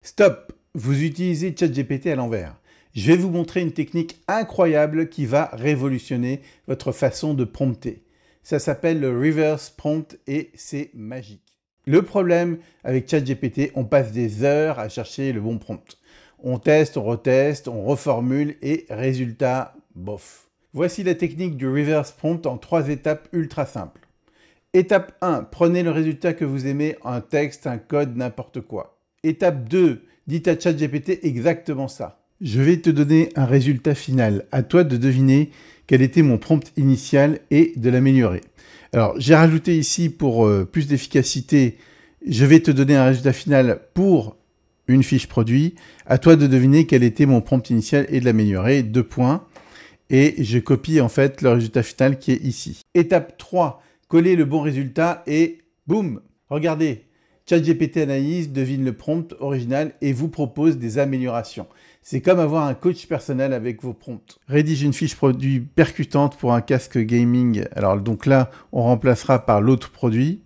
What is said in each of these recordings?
Stop! Vous utilisez ChatGPT à l'envers. Je vais vous montrer une technique incroyable qui va révolutionner votre façon de prompter. Ça s'appelle le reverse prompt et c'est magique. Le problème avec ChatGPT, on passe des heures à chercher le bon prompt. On teste, on reteste, on reformule et résultat, bof. Voici la technique du reverse prompt en 3 étapes ultra simples. Étape 1, prenez le résultat que vous aimez, un texte, un code, n'importe quoi. Étape 2, dites à ChatGPT exactement ça. Je vais te donner un résultat final. À toi de deviner quel était mon prompt initial et de l'améliorer. Alors, j'ai rajouté ici pour plus d'efficacité, je vais te donner un résultat final pour une fiche produit. À toi de deviner quel était mon prompt initial et de l'améliorer. 2 points. Et je copie en fait le résultat final qui est ici. Étape 3, coller le bon résultat et boum, regardez. ChatGPT analyse, devine le prompt original et vous propose des améliorations. C'est comme avoir un coach personnel avec vos prompts. Rédige une fiche produit percutante pour un casque gaming. Alors donc là, on remplacera par l'autre produit.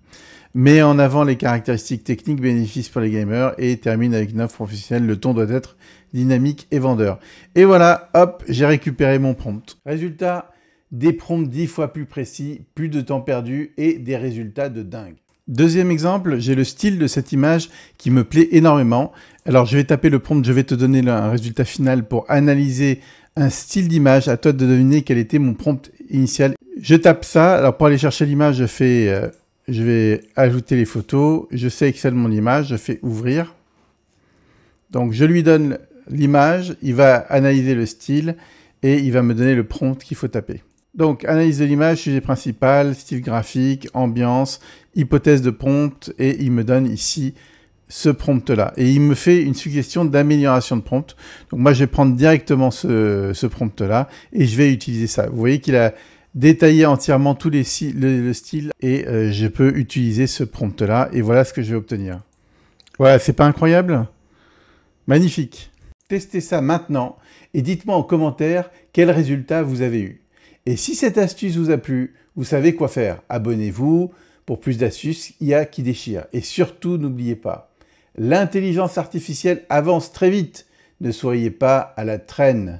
Mets en avant les caractéristiques techniques bénéfices pour les gamers et termine avec une offre professionnelle. Le ton doit être dynamique et vendeur. Et voilà, hop, j'ai récupéré mon prompt. Résultat, des prompts 10 fois plus précis, plus de temps perdu et des résultats de dingue. Deuxième exemple, j'ai le style de cette image qui me plaît énormément. Alors je vais taper le prompt, je vais te donner un résultat final pour analyser un style d'image. À toi de deviner quel était mon prompt initial. Je tape ça, alors pour aller chercher l'image, je vais ajouter les photos, je sélectionne mon image, je fais ouvrir. Donc je lui donne l'image, il va analyser le style et il va me donner le prompt qu'il faut taper. Donc, analyse de l'image, sujet principal, style graphique, ambiance, hypothèse de prompt, et il me donne ici ce prompt-là. Et il me fait une suggestion d'amélioration de prompt. Donc, moi, je vais prendre directement ce prompt-là et je vais utiliser ça. Vous voyez qu'il a détaillé entièrement tous le style et je peux utiliser ce prompt-là. Et voilà ce que je vais obtenir. Voilà, c'est pas incroyable? Magnifique. Testez ça maintenant et dites-moi en commentaire quel résultat vous avez eu. Et si cette astuce vous a plu, vous savez quoi faire. Abonnez-vous. Pour plus d'astuces, il y a qui déchire. Et surtout, n'oubliez pas, l'intelligence artificielle avance très vite. Ne soyez pas à la traîne.